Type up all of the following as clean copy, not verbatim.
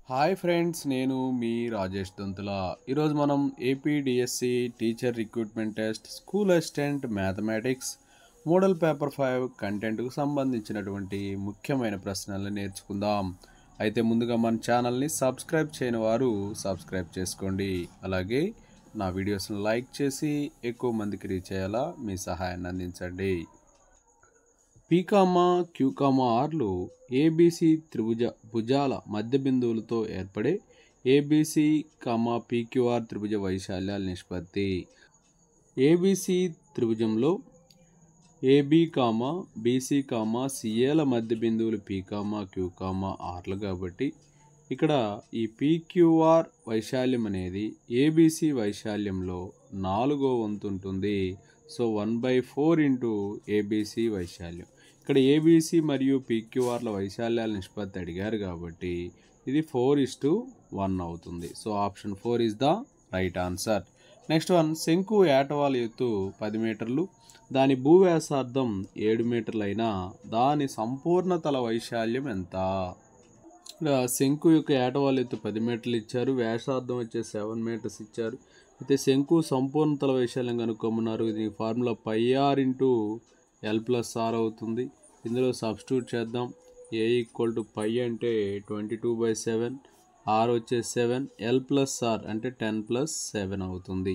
Hi friends, నేను మీ రాజేష్ దొంతుల. ఈరోజు మనం AP DSC teacher recruitment test school assistant mathematics model paper 5 కంటెంట్కు సంబంధించినటువంటి ముఖ్యమైన ప్రశ్నలను నేర్చుకుందాం. అయితే ముందుగా మన ఛానల్ని సబ్స్క్రైబ్ చేయని వారు సబ్స్క్రైబ్ చేసుకోండి. అలాగే నా వీడియోస్ని లైక్ చేసి ఎక్కువ మందికి రీచ్ అయ్యేలా మీ సహాయాన్ని అందించండి. పీకామా క్యూకామా ఆర్లు ఏబీసీ త్రిభుజ భుజాల మధ్య బిందువులతో ఏర్పడే ఏబీసీ కామా పీక్యూఆర్ త్రిభుజ వైశాల్యాల నిష్పత్తి. ఏబీసీ త్రిభుజంలో ఏబీ కామా బీసీ కామా సిఏల మధ్య బిందువులు పీకామా క్యూకామా ఆర్లు కాబట్టి ఇక్కడ ఈ పీక్యూఆర్ వైశాల్యం అనేది ఏబీసీ వైశాల్యంలో 4వ వంతు ఉంటుంది. సో 1/4 ఇంటూ ఏబీసీ వైశాల్యం. ఇక్కడ ఏబీసీ మరియు పీక్యూఆర్ల వైశాల్యాల నిష్పత్తి అడిగారు కాబట్టి ఇది 4:1 అవుతుంది. So option 4 is the right answer. Next one, శంకు ఏటవాల ఎత్తు 10 మీటర్లు, దాని భూవ్యాసార్థం 7 మీటర్లు అయినా దాని సంపూర్ణ తల వైశాల్యం ఎంత? ఇక్కడ శంకు యొక్క ఏటవాల ఎత్తు 10 మీటర్లు ఇచ్చారు, వ్యాసార్థం వచ్చే 7 మీటర్స్ ఇచ్చారు. అయితే శంకు సంపూర్ణ తల వైశాల్యం కనుక్కోమన్నారు. ఇది ఫార్ములా πr ఇంటూ l+r అవుతుంది. ఇందులో సబ్స్టిట్యూట్ చేద్దాం. a = π అంటే 22/7, r వచ్చే 7, l+r అంటే 10+7 అవుతుంది.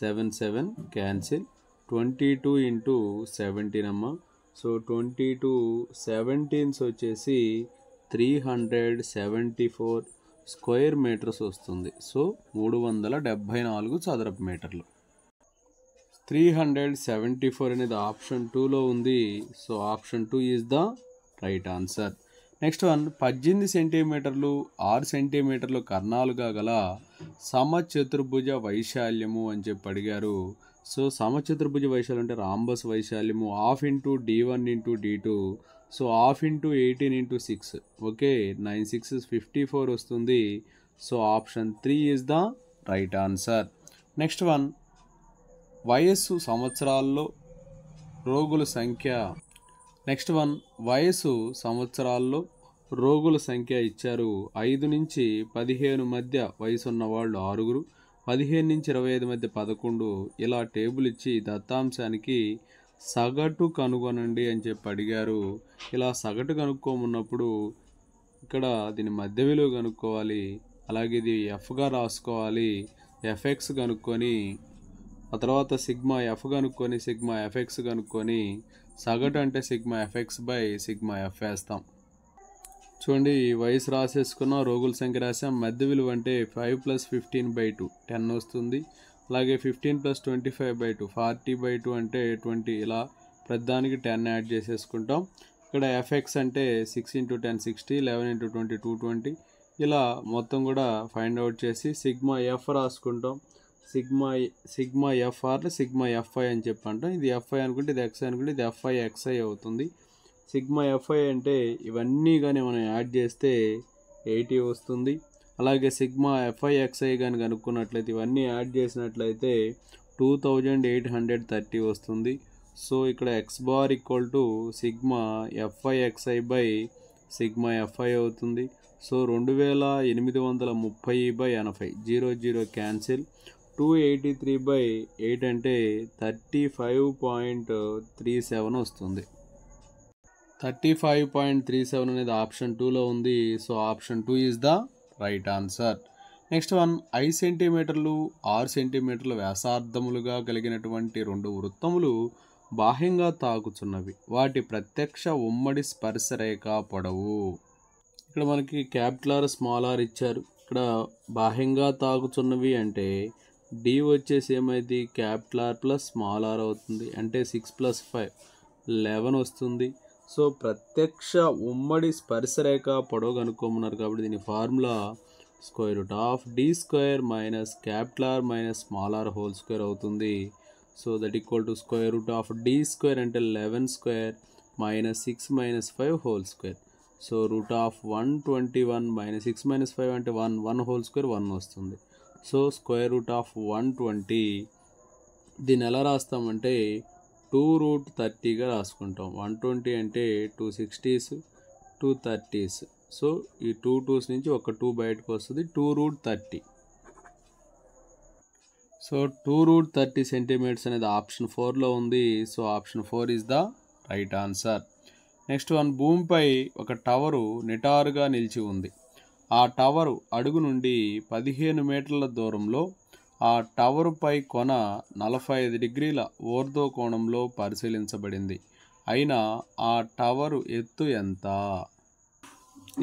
7 7 క్యాన్సిల్. 22 ఇంటూ 17 అమ్మ. సో 22 17s వచ్చేసి 374 స్క్వేర్ మీటర్స్ వస్తుంది. సో 374 చదరపు మీటర్లు. 374 అనేది ఆప్షన్ 2లో ఉంది. So option 2 is the right answer. Next one, 18 సెంటీమీటర్లు 6 సెంటీమీటర్లు కర్ణాలుగా గల సమచతుర్భుజ వైశాల్యము అని చెప్పి అడిగారు. సో సమచతుర్భుజ వైశాల్యం అంటే రాంబస్ వైశాల్యము ½ into d1 into d2. So ½ into 18 into 6. Okay, 9 6 54 వస్తుంది. So option 3 is the right answer. Next one, వయస్సు సంవత్సరాల్లో రోగుల సంఖ్య. నెక్స్ట్ వన్, వయస్సు సంవత్సరాల్లో రోగుల సంఖ్య ఇచ్చారు. 5 నుంచి 15 మధ్య వయసు ఉన్న వాళ్ళు 6, 15 నుంచి 25 మధ్య 11. ఇలా టేబుల్ ఇచ్చి దత్తాంశానికి సగటు కనుగొనండి అని చెప్పి అడిగారు. ఇలా సగటు కనుక్కోమన్నప్పుడు ఇక్కడ దీని మధ్య విలువ కనుక్కోవాలి. అలాగే ఇది ఎఫ్గా రాసుకోవాలి. ఎఫ్ఎక్స్ కనుక్కొని ఆ తర్వాత సిగ్మా ఎఫ్ కనుక్కొని సిగ్మా ఎఫ్ఎక్స్ కనుక్కొని సగటు అంటే sigma f x by sigma f వేస్తాం. చూడండి, వయసు రాసేసుకున్నాం, రోగుల సంఖ్య రాసాం. మధ్య విలువ అంటే 5 + 15/2 10 వస్తుంది. అలాగే 15 + 25/2 40/2 అంటే 20. ఇలా ప్రతిదానికి 10 యాడ్ చేసేసుకుంటాం. ఇక్కడ ఎఫ్ఎక్స్ అంటే 6 × 10 60, 11 × 20 220. ఇలా మొత్తం కూడా ఫైండ్ అవుట్ చేసి సిగ్మా ఎఫ్ రాసుకుంటాం. సిగ్మా ఎఫ్ఆర్ సిగ్మా ఎఫ్ఐ అని చెప్పి అంటాం. ఇది ఎఫ్ఐ అనుకుంటే ఇది ఎక్స్ఐ అనుకుంటే ఇది ఎఫ్ఐ ఎక్స్ఐ అవుతుంది. సిగ్మా ఎఫ్ఐ అంటే ఇవన్నీ కానీ మనం యాడ్ చేస్తే 80 వస్తుంది. అలాగే సిగ్మా ఎఫ్ఐ ఎక్స్ఐ కానీ కనుక్కున్నట్లయితే ఇవన్నీ యాడ్ చేసినట్లయితే 2830 వస్తుంది. సో ఇక్కడ x bar = sigma F I X I by sigma F I అవుతుంది. So 2830/80 0 0 cancel. 283/8 అంటే 35.37 వస్తుంది. 35.37 అనేది ఆప్షన్ 2లో ఉంది. So option 2 is the right answer. Next one, 5 సెంటీమీటర్లు 6 సెంటీమీటర్ల వ్యాసార్థములుగా కలిగినటువంటి 2 వృత్తములు బాహ్యంగా తాకుచున్నవి. వాటి ప్రత్యక్ష ఉమ్మడి స్పర్శ రేఖ పొడవు. ఇక్కడ మనకి క్యాపిటల్ స్మాల్ ఆర్ ఇచ్చారు. ఇక్కడ బాహ్యంగా తాకుచున్నవి అంటే డి వచ్చేసి ఏమైంది, capital R plus small r అవుతుంది. అంటే 6 + 5 11 వస్తుంది. సో ప్రత్యక్ష ఉమ్మడి స్పర్శ రేఖ పొడవు కనుక్కోమన్నారు కాబట్టి దీని formula √d² - capital R - small r whole square అవుతుంది. సో దట్ =√d² అంటే 11² - 6 - 5 హోల్ స్క్వేర్. సో √121 - 6 - 5 అంటే 1 హోల్ స్క్వేర్ 1 వస్తుంది. సో √120. దీన్ని ఎలా రాస్తామంటే 2√30గా రాసుకుంటాం. 120 అంటే 260s 230s. సో ఈ 2 2s నుంచి ఒక 2 బయటకు వస్తుంది, 2√30. సో 2√30 సెంటీమీటర్స్ అనేది ఆప్షన్ 4లో ఉంది. So option 4 is the right answer. Next one, భూమిపై ఒక టవరు నిటారుగా నిలిచి ఉంది. ఆ టవరు అడుగు నుండి 15 మీటర్ల దూరంలో ఆ టవరుపై కొన 45 డిగ్రీల ఊర్ధ్వ కోణంలో పరిశీలించబడింది. అయినా ఆ టవరు ఎత్తు ఎంత?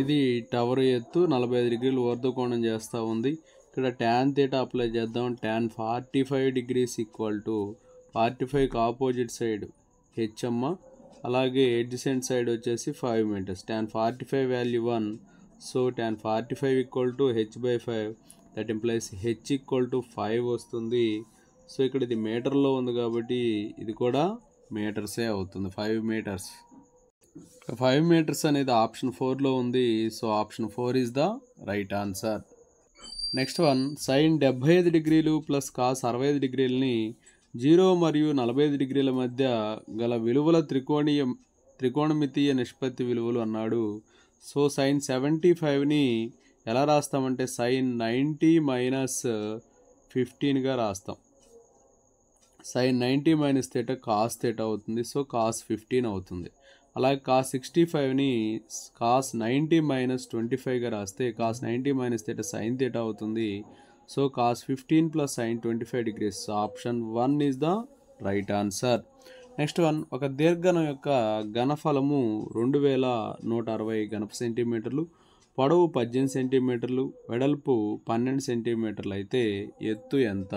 ఇది టవర్ ఎత్తు 45 డిగ్రీలు ఊర్ధ్వ కోణం చేస్తూ ఉంది. ఇక్కడ tan θ అప్లై చేద్దాం. tan 45 degrees ఈక్వల్ టు 45కి ఆపోజిట్ సైడ్ హెచ్ఎమ్మ, అలాగే ఎడ్జసెంట్ సైడ్ వచ్చేసి 5 metres. tan 45 value 1. So tan 45 equal to h/5, that implies h equal to 5 వస్తుంది. సో ఇక్కడ ఇది మీటర్లో ఉంది కాబట్టి ఇది కూడా మీటర్సే అవుతుంది, 5 మీటర్స్. 5 మీటర్స్ అనేది ఆప్షన్ 4లో ఉంది. So option 4 is the right answer. Next one, sin 75 డిగ్రీలు ప్లస్ cos 65 డిగ్రీలని 0 మరియు 45 డిగ్రీల మధ్య గల విలువల త్రికోణమితీయ నిష్పత్తి విలువలు అన్నాడు. సో sin 75ని ఎలా రాస్తామంటే sin 90 - 15గా రాస్తాం. sin 90 - θ cos θ అవుతుంది. సో cos 15 అవుతుంది. అలాగే cos 65ని cos 90 - 25గా రాస్తే cos 90 - θ sin θ అవుతుంది. So cos 15 + sin 25 degrees. Option 1 is the right answer. Next one, ఒక దీర్ఘనం యొక్క ఘనఫలము 2160 ఘనపు సెంటీమీటర్లు, పొడవు 18 సెంటీమీటర్లు, వెడల్పు 12 సెంటీమీటర్లు అయితే ఎత్తు ఎంత?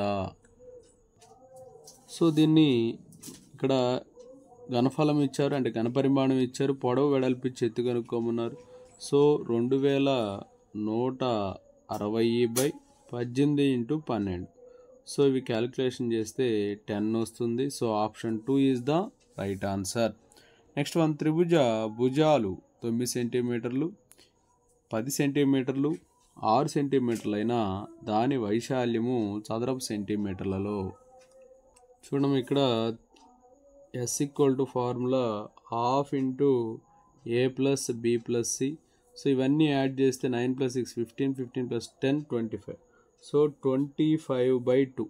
సో దీన్ని ఇక్కడ ఘనఫలం ఇచ్చారు, అంటే ఘనపరిమాణం ఇచ్చారు, పొడవు వెడల్పు ఇచ్చి ఎత్తు కనుక్కోమన్నారు. సో 2160/18 × 12. సో ఇవి క్యాలిక్యులేషన్ చేస్తే 10 వస్తుంది. So option 2 is the right answer. Next one, త్రిభుజ భుజాలు 9 సెంటీమీటర్లు, 10 సెంటీమీటర్లు, 6 సెంటీమీటర్లు అయినా దాని వైశాల్యము చదరపు సెంటీమీటర్లలో. చూడడం ఇక్కడ S equal to formula ½ × A + B + C. So ఇవన్నీ యాడ్ చేస్తే 9 + 6 15, 15 + 10 25. సో 25/2.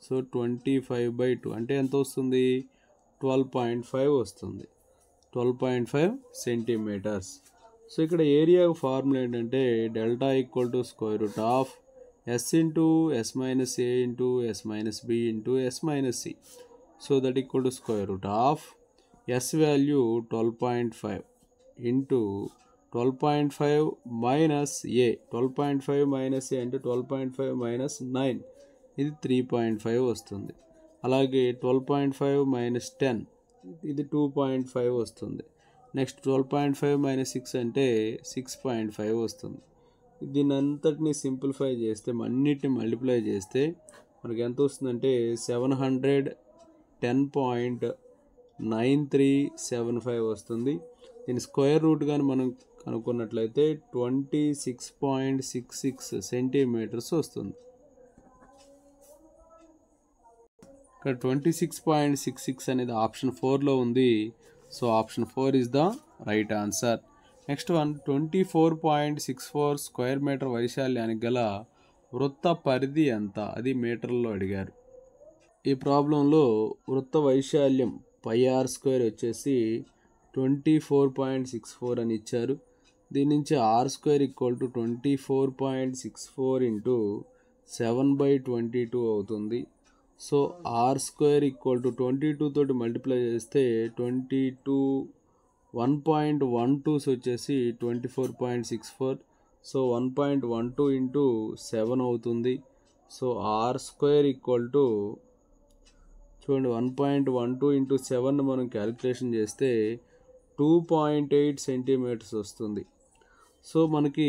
సో 25/2 అంటే ఎంత వస్తుంది? 12.5 వస్తుంది, 12.5 సెంటీమీటర్స్. సో ఇక్కడ ఏరియా ఫార్ములా ఏంటంటే delta equal to √ S × S - A × S - B × S - C. So that equal to √ S value 12.5 into 12.5 minus A. 12.5 minus A అంటే 12.5 minus 9, ఇది 3.5 వస్తుంది. అలాగే 12.5 మైనస్ 10, ఇది 2.5 వస్తుంది. నెక్స్ట్ 12.5 మైనస్ 6 అంటే 6.5 వస్తుంది. దీని అంతటిని సింప్లిఫై చేస్తే, అన్నిటిని మల్టిప్లై చేస్తే మనకి ఎంత వస్తుందంటే 710.9375 వస్తుంది. దీని స్క్వేర్ రూట్ కానీ మనం కనుక్కున్నట్లయితే 26.66 సెంటీమీటర్స్ వస్తుంది. ఇక్కడ 26.66 అనేది ఆప్షన్ 4లో ఉంది. So option 4 is the right answer. Next one, 24.64 square metre వైశాల్యానికి గల వృత్త పరిధి ఎంత? అది మీటర్లో అడిగారు. ఈ ప్రాబ్లంలో వృత్త వైశాల్యం πr² వచ్చేసి 24.64 అని ఇచ్చారు. దీని నుంచి r² ఈక్వల్ టు 24.64 × 7/22 అవుతుంది. సో r² ఈక్వల్ టు 22 తోటి మల్టిప్లై చేస్తే 1.12 వచ్చేసి 24.64. సో 1.12 × 7 అవుతుంది. సో r² ఈక్వల్ టు చూడండి 1.12 × 7 మనం క్యాలిక్యులేషన్ చేస్తే 2.8 సెంటీమీటర్స్ వస్తుంది. సో మనకి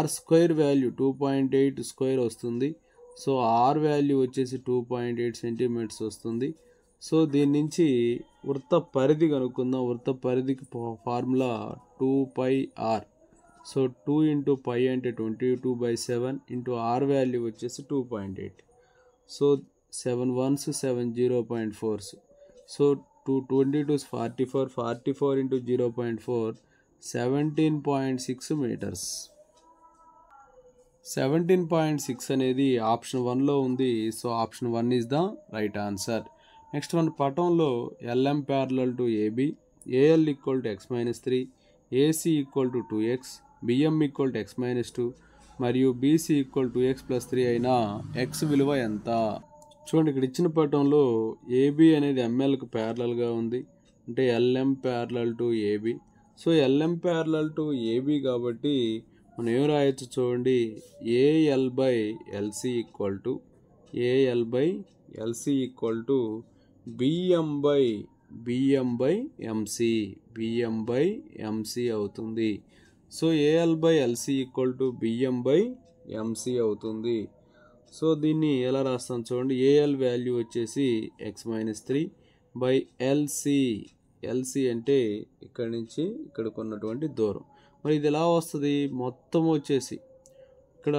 r² వాల్యూ 2.8 స్క్వేర్ వస్తుంది. సో r వాల్యూ వచ్చేసి 2.8 సెంటీమీటర్స్ వస్తుంది. సో దీని నుంచి వృత్త పరిధి కనుక్కుందాం. వృత్త పరిధికి ఫార్ములా 2πr. సో 2 × π అంటే 22/7 ఇంటూ r వాల్యూ వచ్చేసి 2.8. So 7 1s 7 0.4. So 2 22 44 44 × 0.4 17.6 metres. 17.6 అనేది ఆప్షన్ 1లో ఉంది. So option 1 is the right answer. Next one, పటంలో LM parallel to AB, AL equal to x-3, AC equal to 2x, BM equal to x-2 మరియు BC equal to 2x+3 అయినా x విలువ ఎంత? చూడండి, ఇక్కడ ఇచ్చిన పటంలో AB అనేది MLకు ప్యారలల్గా ఉంది, అంటే LM parallel to AB. So LM parallel to AB కాబట్టి మనం ఏం రాయొచ్చు చూడండి, AL/LC ఈక్వల్ టు BM/MC అవుతుంది. So AL/LC equal to BM/MC అవుతుంది. సో దీన్ని ఎలా రాస్తాం చూడండి, AL వాల్యూ వచ్చేసి x-3/LC. LC అంటే ఇక్కడ నుంచి ఇక్కడికి ఉన్నటువంటి దూరం. మరి ఇది ఎలా వస్తుంది? మొత్తం వచ్చేసి ఇక్కడ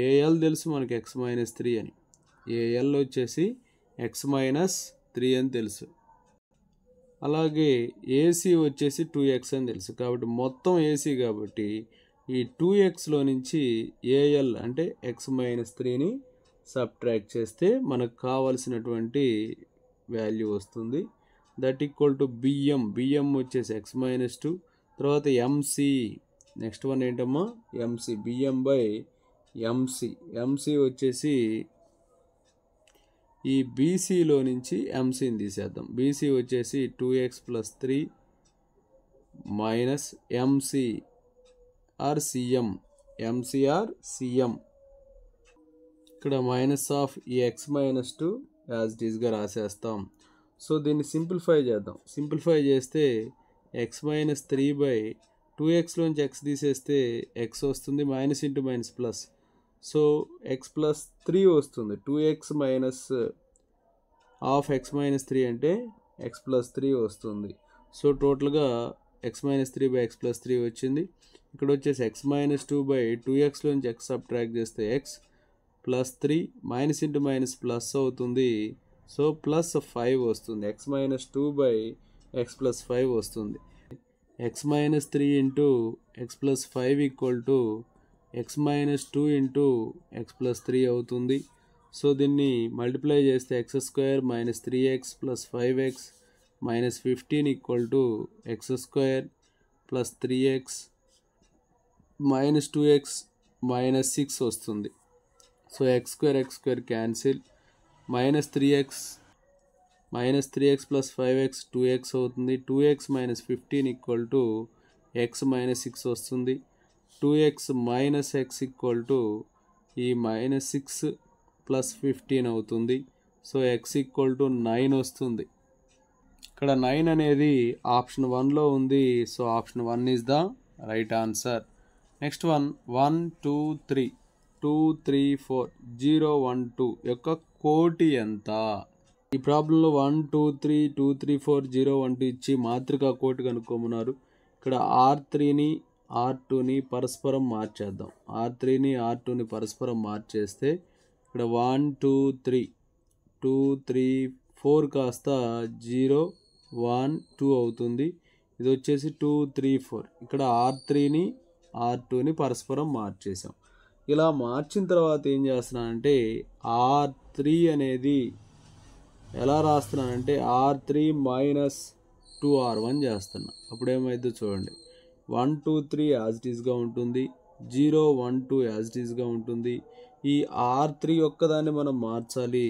AL తెలుసు మనకి x-3 అని, AL వచ్చేసి x-3 అని తెలుసు. అలాగే AC వచ్చేసి 2x అని తెలుసు. కాబట్టి మొత్తం AC కాబట్టి ఈ 2xలో నుంచి AL అంటే x-3ని సబ్ట్రాక్ట్ చేస్తే మనకు కావలసినటువంటి వాల్యూ వస్తుంది. దట్ ఈక్వల్ టు BM వచ్చేసి x-2, తర్వాత MC, నెక్స్ట్ వన్ ఏంటమ్మా MC, BM/MC వచ్చేసి ఈ BCలో నుంచి MCని తీసేద్దాం. BC వచ్చేసి 2x+3 minus MC or CM, ఇక్కడ మైనస్ ఆఫ్ ఈ x-2 యాజ్ ఇట్ ఈస్గా రాసేస్తాం. సో దీన్ని సింప్లిఫై చేద్దాం. సింప్లిఫై చేస్తే x-3/2xలోంచి x తీసేస్తే x వస్తుంది, minus into minus plus. So x+3 వస్తుంది. 2x మైనస్ ఆఫ్ x-3 అంటే x+3 వస్తుంది. సో టోటల్గా x-3/x+3 వచ్చింది. ఇక్కడ వచ్చేసి x-2/2xలోంచి x సబ్ట్రాక్ట్ చేస్తే x+3 minus into minus plus అవుతుంది. సో +5 వస్తుంది. x-2/x+5 వస్తుంది. x-3 into x+5 equal to x-2 into x+3 అవుతుంది. సో దీన్ని మల్టిప్లై చేస్తే x² minus 3x plus 5x minus 15 equal to x² plus 3x minus 2x minus 6 వస్తుంది. So x² cancel, minus 3x plus 5x 2x అవుతుంది. 2x minus 15 equal to x minus 6 వస్తుంది. 2x minus x equal to ఈ minus 6 plus 15 అవుతుంది. So x equal to 9 వస్తుంది. ఇక్కడ 9 అనేది option 1లో ఉంది. So option 1 is the right answer. Next one, 1 2 3 2 3 4 0 1 2 యొక్క కోటి ఎంత? ఈ ప్రాబ్లంలో 1 2 3 2 3 4 0 1 2 ఇచ్చి మాత్రికా కోటి కనుక్కోమన్నారు. ఇక్కడ R3ని R2ని పరస్పరం మార్చేద్దాం. R3ని R2ని పరస్పరం మార్చేస్తే ఇక్కడ 1 2 3 2 3 4 కాస్త 0 1 2 అవుతుంది. ఇది వచ్చేసి 2 3 4. ఇక్కడ R3ని R2ని పరస్పరం మార్చేసాం. ఇలా మార్చిన తర్వాత ఏం చేస్తున్నానంటే R3 అనేది ఎలా రాస్తున్నానంటే R3 మైనస్ 2R1 చేస్తున్నా. అప్పుడు ఏమైందో చూడండి, 1 2 3 యాజ్ ఇట్ ఈస్గా ఉంటుంది, 0 1 2 యాజ్ ఇట్ ఈస్గా ఉంటుంది. ఈ R3 ఒక్కదాన్ని మనం మార్చాలి.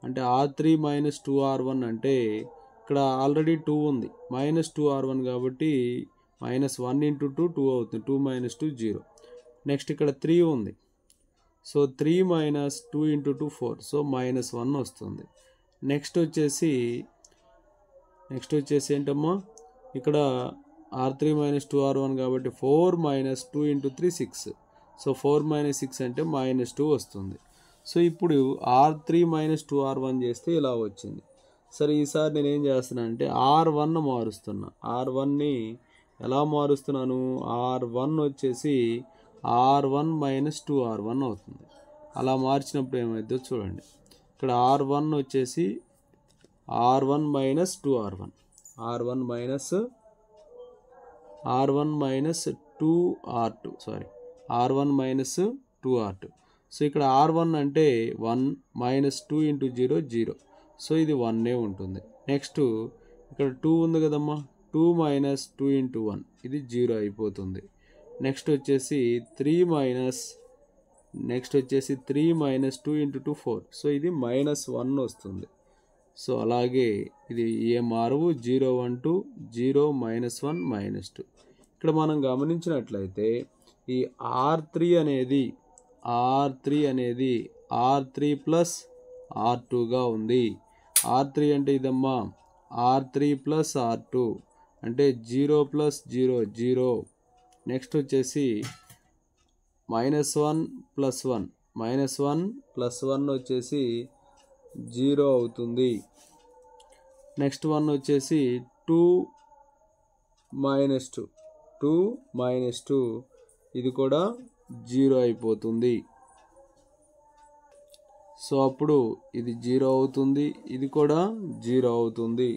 అంటే R3 మైనస్ 2R1 అంటే ఇక్కడ ఆల్రెడీ 2 ఉంది, మైనస్ 2R1 కాబట్టి మైనస్ 1 ఇంటూ 2 2 అవుతుంది. 2 మైనస్ 2 0. నెక్స్ట్ ఇక్కడ 3 ఉంది. So 3 minus 2 into 2 4. So minus 1 వస్తుంది. నెక్స్ట్ వచ్చేసి ఏంటమ్మా, ఇక్కడ R3 మైనస్ 2R1 కాబట్టి 4 మైనస్ 2 ఇంటూ 3 6. సో 4 మైనస్ 6 అంటే మైనస్ 2 వస్తుంది. సో ఇప్పుడు R3 మైనస్ 2R1 చేస్తే ఇలా వచ్చింది. సరే, ఈసారి నేను ఏం చేస్తున్నాను అంటే R1 మారుస్తున్నా. R1ని ఎలా మారుస్తున్నాను? R1 వచ్చేసి R1 మైనస్ 2R1 అవుతుంది. అలా మార్చినప్పుడు ఏమైందో చూడండి. ఇక్కడ R1 వచ్చేసి R1 minus 2R1, R1 minus r1 minus 2r2 sorry r1 minus 2r2. So ఇక్కడ r1 అంటే 1 మైనస్ 2 ఇంటూ 0 0. సో ఇది 1 ఉంటుంది. నెక్స్ట్ ఇక్కడ 2 ఉంది కదమ్మా, 2 మైనస్ 2 ఇంటూ 1 ఇది 0 అయిపోతుంది. నెక్స్ట్ వచ్చేసి 3 మైనస్ 2 ఇంటూ 2 4. సో ఇది -1 వస్తుంది. సో అలాగే ఇది ఏ మారవు 0 1 2 0 -1 -2. ఇక్కడ మనం గమనించినట్లయితే ఈ R3 అనేది R3 ప్లస్ R2గా ఉంది. R3 అంటే ఇదమ్మా R3 ప్లస్ R2 అంటే 0 ప్లస్ 0 0. నెక్స్ట్ వచ్చేసి -1 ప్లస్ 1 వచ్చేసి 0 అవుతుంది. నెక్స్ట్ 1 వచ్చేసి 2 మైనస్ 2 ఇది కూడా 0 అయిపోతుంది. సో అప్పుడు ఇది 0 అవుతుంది, ఇది కూడా 0 అవుతుంది.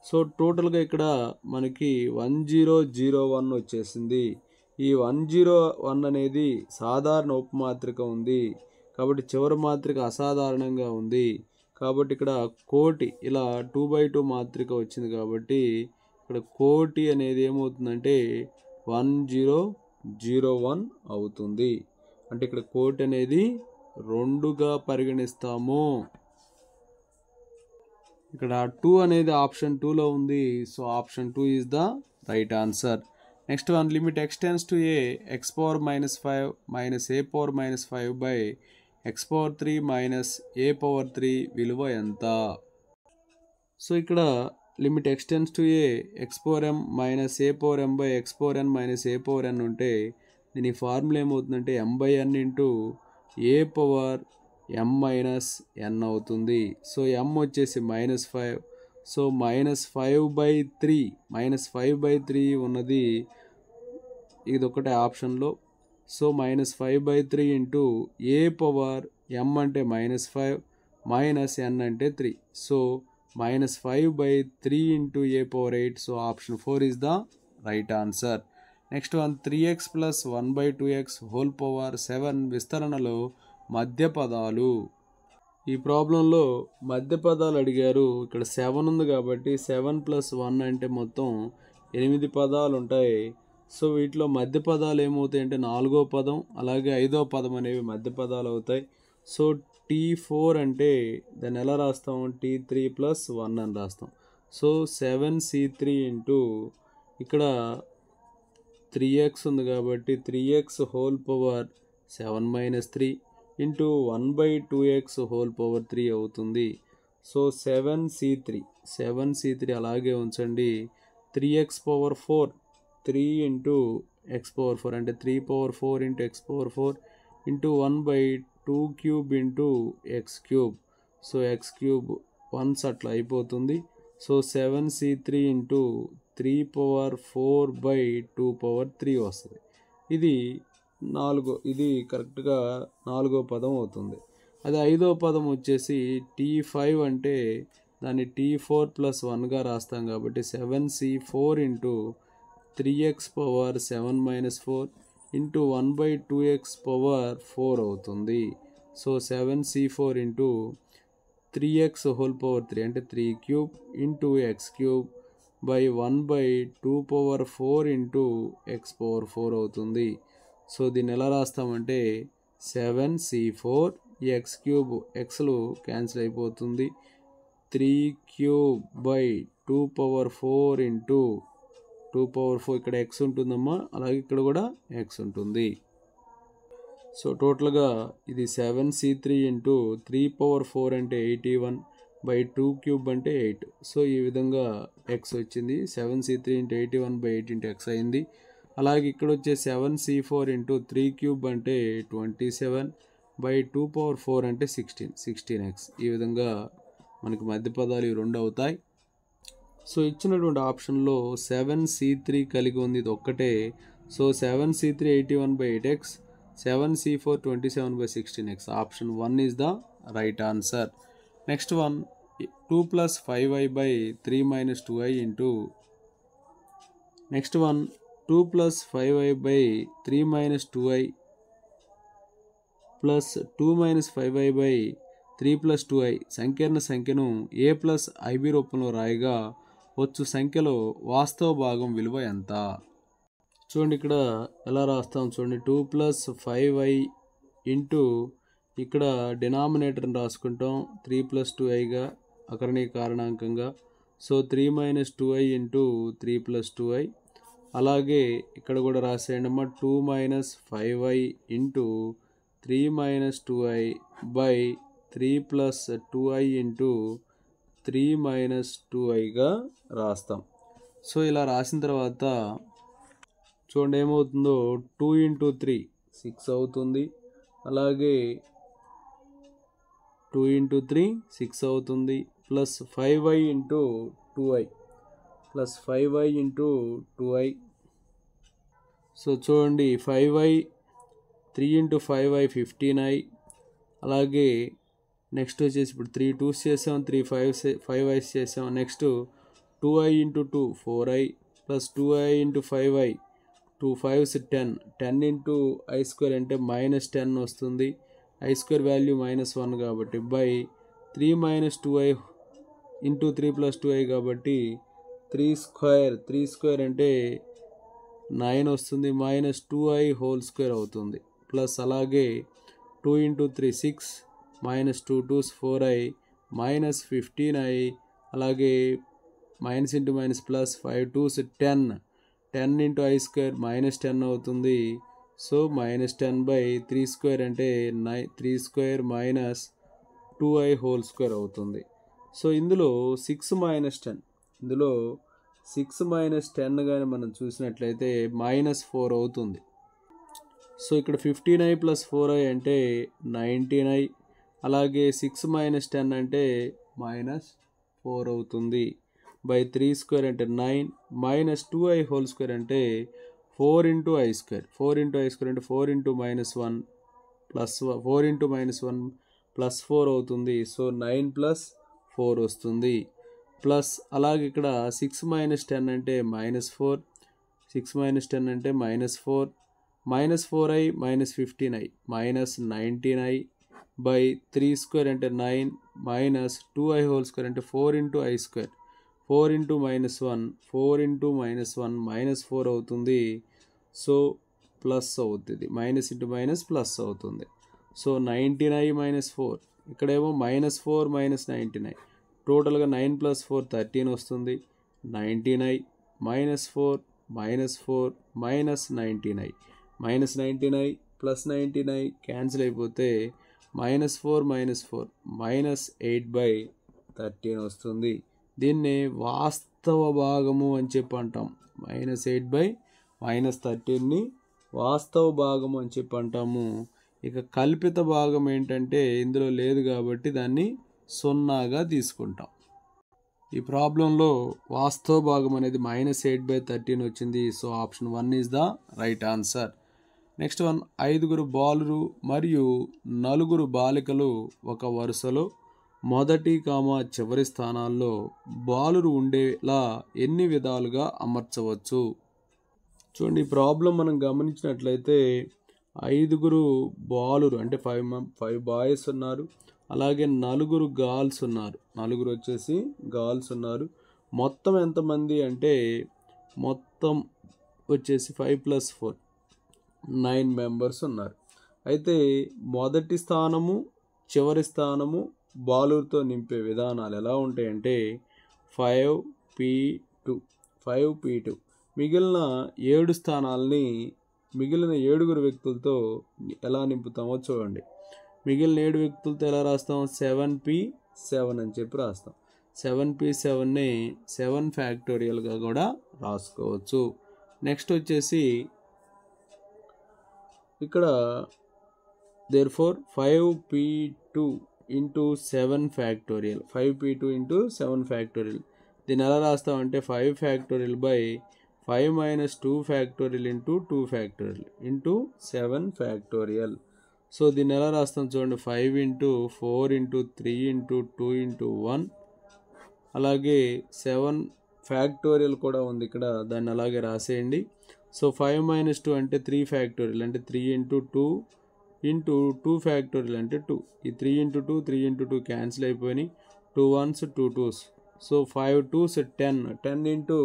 సో టోటల్గా ఇక్కడ మనకి 1001 వచ్చేసింది. ఈ 101 అనేది సాధారణ ఉపమాత్రిక ఉంది కాబట్టి చివరి మాత్రిక అసాధారణంగా ఉంది కాబట్టి ఇక్కడ కోటి ఇలా 2/2 మాత్రిక వచ్చింది కాబట్టి ఇక్కడ కోటి అనేది ఏమవుతుందంటే 1001 అవుతుంది. అంటే ఇక్కడ కోటి అనేది 2గా పరిగణిస్తాము. ఇక్కడ 2 అనేది ఆప్షన్ 2లో ఉంది. So option 2 is the right answer. Next one limit x tends to a x power minus 5 minus a power minus 5 by x power 3 minus a power 3 విలువ ఎంత? సో ఇక్కడ limit x tends to a x power m minus a power m by x power n minus a power n ఉంటే దీని formula ఏమవుతుందంటే m by n into a power m minus n అవుతుంది. So m వచ్చేసి -5. So -5/3 ఉన్నది ఇది ఒకటే ఆప్షన్లో. So -5/3 into ఏ power m అంటే -5 మైనస్ n అంటే 3. So -5/3 into A power 8. So option 4 is the right answer. Next one 3x plus 1/2x whole power 7 విస్తరణలో మధ్య పదాలు. ఈ ప్రాబ్లంలో మధ్య పదాలు అడిగారు. ఇక్కడ 7 ఉంది కాబట్టి 7 + 1 అంటే మొత్తం 8 పదాలు ఉంటాయి. సో వీటిలో మధ్య పదాలు ఏమవుతాయి అంటే 4వ పదం అలాగే 5వ పదం అనేవి మధ్య పదాలు అవుతాయి. సో T4 అంటే దాన్ని ఎలా రాస్తాం, T3 + 1 అని రాస్తాం. సో 7C3 ఇంటూ ఇక్కడ 3x ఉంది కాబట్టి 3x whole power 7 - 3 into 1/2x whole power 3 అవుతుంది. సో 7C3 అలాగే ఉంచండి. 3x power 4 3 into x power 4 అంటే 3 power 4 into x power 4 into 1/2³ into x cube. So x cube 1 అట్లా అయిపోతుంది. So 7C3 into 3 power 4/2 power 3 వస్తుంది. ఇది కరెక్ట్గా 4వ పదం అవుతుంది. అది 5వ పదం వచ్చేసి T5 అంటే దాన్ని T4 + 1గా రాస్తాం కాబట్టి 7C4 into 3x power 7 - 4 into 1/2x power 4 అవుతుంది. So 7C4 into 3x whole power 3 అంటే 3³ into x cube by 1/2 power 4 into x power 4 అవుతుంది. సో దీన్ని ఎలా రాస్తామంటే 7C4 x క్యూబ్ xలు క్యాన్సిల్ అయిపోతుంది. 3³ బై 2 పవర్ 4 ఇంటూ 2 పవర్ 4 ఇక్కడ x ఉంటుందమ్మా, అలాగే ఇక్కడ కూడా x ఉంటుంది. సో టోటల్గా ఇది 7C3 ఇంటూ 3 పవర్ 4 అంటే 81 బై 2³ అంటే 8. సో ఈ విధంగా x వచ్చింది. 7C3 into 81 by 8 into x అయింది. అలాగే ఇక్కడ వచ్చే 7C4 ఇంటూ 3³ అంటే 27 బై 2 పవర్ 4 అంటే 16x. ఈ విధంగా మనకి మధ్య పదాలు ఈ రెండు అవుతాయి. సో ఇచ్చినటువంటి ఆప్షన్లో 7C3 కలిగి ఉంది, ఇది ఒక్కటే. So 7C3 81 by 8x, 7C4 27 by 16x. Option 1 is the right answer. Next one 2 + 5i by 3 - 2i into next one 2 + 5i by 3 - 2i plus 2 - 5i by 3 + 2i సంకీర్ణ సంఖ్యను a ప్లస్ ib రూపంలో రాయగా వచ్చు సంఖ్యలో వాస్తవ భాగం విలువ ఎంత? చూడండి ఇక్కడ ఎలా రాస్తాం చూడండి. 2 + 5i ఇంటూ ఇక్కడ డినామినేటర్ని రాసుకుంటాం 3 + 2iగా అకరణీయ కారణాంకంగా. So 3 - 2i into 3 + 2i. అలాగే ఇక్కడ కూడా రాసేయండి అమ్మా 2 - 5i into 3 - 2i by 3 + 2i into 3 - 2iగా రాస్తాం. సో ఇలా రాసిన తర్వాత చూడండి ఏమవుతుందో 2 × 3 6 అవుతుంది. అలాగే 2 × 3 6 అవుతుంది. Plus 5i into 2i plus 5i into 2i. So చూడండి 5i 3 × 5i 15i. అలాగే నెక్స్ట్ వచ్చేసి ఇప్పుడు 3 2s చేసాం, 3 5i's చేసాం. Next 2i × 2 4i plus 2i × 5i 2 5s 10 10 × i² అంటే -10 వస్తుంది. i² వాల్యూ -1 కాబట్టి బై 3 - 2i ఇంటూ 3 + 2i కాబట్టి 3² అంటే 9 వస్తుంది. -2i² అవుతుంది. ప్లస్ అలాగే 2 × 3 6 -2 2s 4i -15i. అలాగే minus into minus plus 5 2s 10 10 × i² -10 అవుతుంది. సో -10 by 3² అంటే 3² - 2i² అవుతుంది. సో ఇందులో 6 - 10 ఇందులో 6 - 10 కానీ మనం చూసినట్లయితే -4 అవుతుంది. సో ఇక్కడ 15i + 4i అంటే 19i. అలాగే 6 - 10 అంటే -4 అవుతుంది. బై 3² అంటే 9 -2i² అంటే 4 × i². 4 × i² అంటే 4 × -1 ప్లస్ 4 × -1 ప్లస్ 4 అవుతుంది. సో 9 + 4 వస్తుంది. ప్లస్ అలాగే ఇక్కడ 6 - 10 అంటే -4 6 - 10 అంటే -4 -4i -15i -19i బై 3² అంటే 9 -2i² అంటే 4 × i². 4 × -1 4 × -1 -4 అవుతుంది. సో ప్లస్ అవుతుంది. మైనస్ ఇంటూ మైనస్ ప్లస్ అవుతుంది. సో 19i - 4 ఇక్కడేమో -4 -19i టోటల్గా 9 + 4 13 వస్తుంది. 19i -4 -4 -19i -19i plus 19i cancel అయిపోతే -4 -4 -8/13 వస్తుంది. దీన్ని వాస్తవ భాగము అని చెప్పి అంటాం. -8/13ని వాస్తవ భాగము అని చెప్పి అంటాము. ఇక కల్పిత భాగం ఏంటంటే ఇందులో లేదు కాబట్టి దాన్ని 0గా తీసుకుంటాం. ఈ ప్రాబ్లంలో వాస్తవ భాగం అనేది -8/13 వచ్చింది. So option 1 is the right answer. Next one, 5 బాలురు మరియు 4 బాలికలు ఒక వరుసలో మొదటి చివరి స్థానాల్లో బాలురు ఉండేలా ఎన్ని విధాలుగా అమర్చవచ్చు? చూడండి ఈ ప్రాబ్లం మనం గమనించినట్లయితే 5 బాలురు అంటే 5 బాయ్స్ ఉన్నారు. అలాగే 4 గర్ల్స్ ఉన్నారు. 4 వచ్చేసి గర్ల్స్ ఉన్నారు. మొత్తం ఎంతమంది అంటే మొత్తం వచ్చేసి 5 + 4 9 మెంబర్స్ ఉన్నారు. అయితే మొదటి స్థానము చివరి స్థానము బాలురుతో నింపే విధానాలు ఎలా ఉంటాయంటే 5p2 మిగిలిన 7 స్థానాలని మిగిలిన 7 వ్యక్తులతో ఎలా నింపుతామో చూడండి. మిగిలిన 7 వ్యక్తులతో ఎలా రాస్తాం? 7p7 అని చెప్పి రాస్తాం. 7p7ని 7 ఫ్యాక్టోరియల్గా కూడా రాసుకోవచ్చు. నెక్స్ట్ వచ్చేసి ఇక్కడ therefore 5p2 × 7 factorial 5p2 × 7 factorial. దీన్ని ఎలా రాస్తామంటే 5 factorial by 5 - 2 factorial into 2 factorial into 7 factorial. So దీన్ని ఎలా రాస్తాం చూడండి. 5 × 4 × 3 × 2 × 1 అలాగే 7 ఫ్యాక్టోరియల్ కూడా ఉంది ఇక్కడ, దాన్ని అలాగే రాసేయండి. సో 5 మైనస్ 2 అంటే 3 ఫ్యాక్టోరియల్ అంటే 3 ఇంటూ 2 ఇంటూ 2 ఫ్యాక్టోరియల్ అంటే 2. ఈ 3 ఇంటూ 2 3 ఇంటూ 2 క్యాన్సిల్ అయిపోయి 2 1s 2 2s. So 5 2s 10 into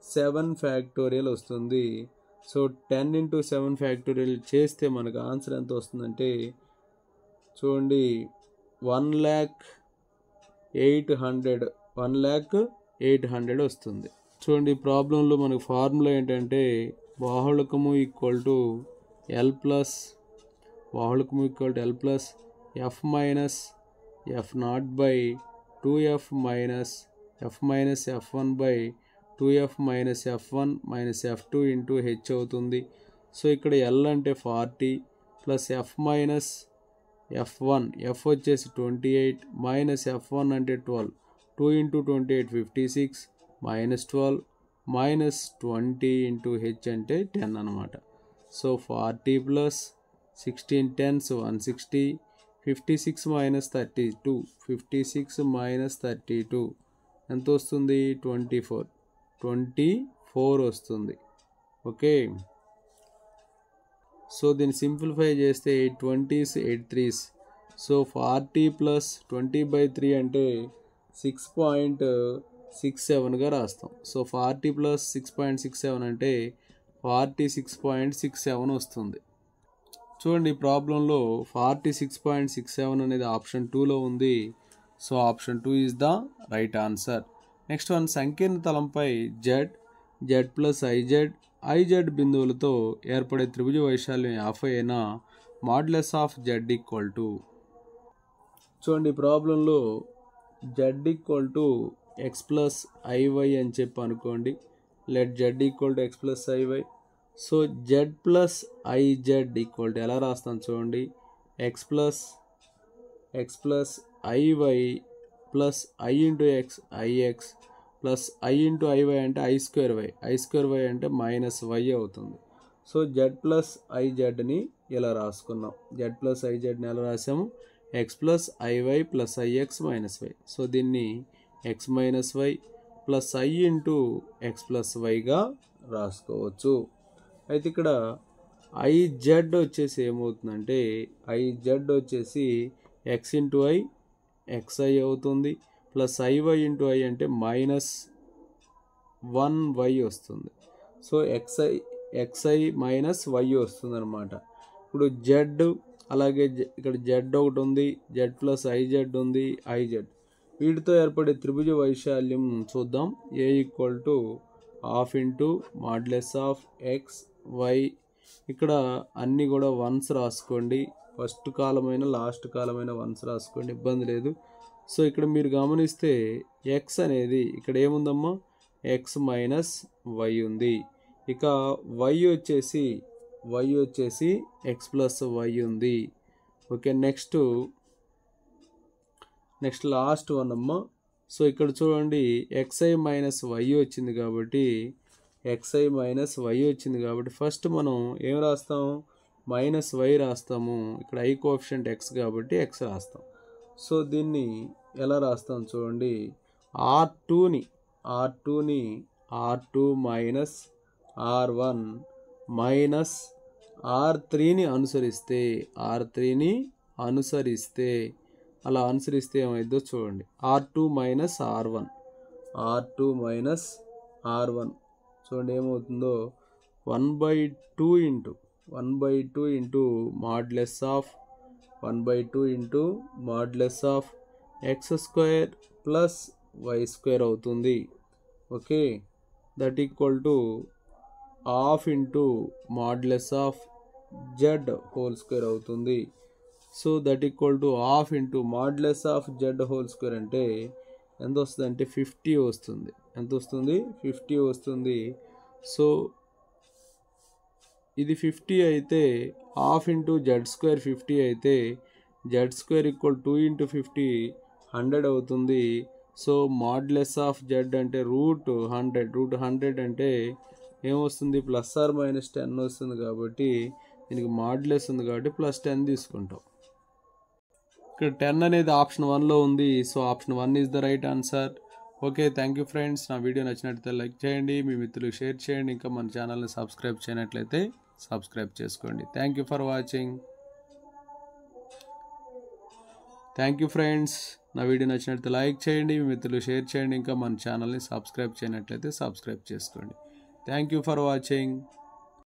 7 factorial వస్తుంది. సో 10 ఇంటూ 7 ఫ్యాక్టోరియల్ చేస్తే మనకు ఆన్సర్ ఎంత వస్తుందంటే చూడండి 1,800 వస్తుంది. చూడండి ప్రాబ్లంలో మనకు ఫార్ములా ఏంటంటే బాహుళకము equal to L plus F minus F nought by 2f minus f1 by 2f minus f1 minus f2 into H అవుతుంది. సో ఇక్కడ ఎల్ అంటే 40 plus F minus f1 F వచ్చేసి 28 మైనస్ f1 అంటే 12 2 into 28 56 minus 12 minus 20 into H అంటే 10 అనమాట. So 40 plus 16 10s 160 56 minus 32 56 minus 32 ఎంత వస్తుంది 24 వస్తుంది. ఓకే, సో దీన్ని సింప్లిఫై చేస్తే 8 20s 8 3s. సో 40 ప్లస్ 20/3 అంటే 6.67గా రాస్తాం. సో 40 ప్లస్ 6.67 అంటే 46.67 వస్తుంది. చూడండి ప్రాబ్లంలో 46.67 అనేది ఆప్షన్ 2లో ఉంది. So option 2 is the right answer. Next one, సంకీర్ణ తలంపై జెడ్ ప్లస్ ఐజెడ్ బిందువులతో ఏర్పడే త్రిభుజ వైశాల్యం 50 అయినా modulus of z equal to. చూడండి ప్రాబ్లంలో z equal to x plus i y అని చెప్పి అనుకోండి. Let z equal to x plus i y. So Z plus i z equal to ఎలా రాస్తాను చూడండి, x plus IY plus I into x i x plus I into i y అంటే I square Y అంటే minus Y అవుతుంది. So Z plus ఐజెడ్ని ఇలా రాసుకున్నాం. Z plus ఐజెడ్ని ఎలా రాసాము, X plus IY plus I X minus Y. So దీన్ని X minus Y plus I into X plus వైగా రాసుకోవచ్చు. అయితే ఇక్కడ ఐజెడ్ వచ్చేసి ఏమవుతుందంటే ఐజెడ్ వచ్చేసి ఎక్స్ ఇంటూ ఐ ఎక్స్ఐ అవుతుంది ప్లస్ ఐవై ఇంటూ ఐ అంటే -1y వస్తుంది. సో ఎక్స్ఐ మైనస్ వై వస్తుంది అనమాట. ఇప్పుడు జెడ్ అలాగే ఇక్కడ జెడ్ ఒకటి ఉంది, జెడ్ ప్లస్ ఐజెడ్ ఉంది, ఐజెడ్ వీటితో ఏర్పడే త్రిభుజ వైశాల్యం చూద్దాం. A equal to half into modulus of X Y. ఇక్కడ అన్నీ కూడా వన్స్ రాసుకోండి, ఫస్ట్ కాలమైన లాస్ట్ కాలమైన వన్స్ రాసుకోండి, ఇబ్బంది లేదు. సో ఇక్కడ మీరు గమనిస్తే ఎక్స్ అనేది ఇక్కడ ఏముందమ్మా, ఎక్స్ మైనస్ వై ఉంది. ఇక వై వచ్చేసి ఎక్స్ ప్లస్ వై ఉంది. ఓకే, నెక్స్ట్ లాస్ట్ వన్ అమ్మా. సో ఇక్కడ చూడండి ఎక్స్ఐ మైనస్ వై వచ్చింది కాబట్టి ఫస్ట్ మనం ఏం రాస్తాం, మైనస్ వై రాస్తాము. ఇక్కడ ఐ కోఎఫిషియంట్ ఎక్స్ కాబట్టి ఎక్స్ రాస్తాం. సో దీన్ని ఎలా రాస్తాం చూడండి, R2ని R2 మైనస్ R1 మైనస్ R3ని అనుసరిస్తే అలా అనుసరిస్తే ఏమైందో చూడండి. R2 మైనస్ R1 చూడండి ఏమవుతుందో 1/2 into modulus of X square plus Y square అవుతుంది. Okay, that equal to half into modulus of Z whole square అవుతుంది. So that equal to half into modulus of Z whole square అంటే ఎంత వస్తుంది అంటే 50 వస్తుంది. ఎంత వస్తుంది, 50 వస్తుంది. సో ఇది 50 అయితే హాఫ్ ఇంటూ జెడ్ స్క్వేర్ 50 అయితే జెడ్ స్క్వేర్ ఈక్వల్ 2 ఇంటూ 50 100 అవుతుంది. సో మాడ్యులస్ ఆఫ్ జెడ్ అంటే రూట్ 100 అంటే ఏమొస్తుంది, ప్లస్ ఆర్ మైనస్ 10 వస్తుంది. కాబట్టి దీనికి మాడ్యులస్ ఉంది కాబట్టి +10 తీసుకుంటాం. ఇక్కడ 10 అనేది ఆప్షన్ 1లో ఉంది. So option 1 is the right answer. Okay, thank you friends. నా వీడియో నచ్చినట్లయితే లైక్ చేయండి, మీ మిత్రులకు షేర్ చేయండి, ఇంకా మన ఛానల్ని సబ్స్క్రైబ్ చేయనట్లయితే సబ్స్క్రైబ్ చేసుకోండి. Thank you for watching. Thank you friends. నా వీడియో నచ్చినట్లయితే లైక్ చేయండి, మీ మిత్రులకు షేర్ చేయండి, ఇంకా మన ఛానల్ని సబ్స్క్రైబ్ చేయనట్లయితే సబ్స్క్రైబ్ చేసుకోండి. Thank you for watching.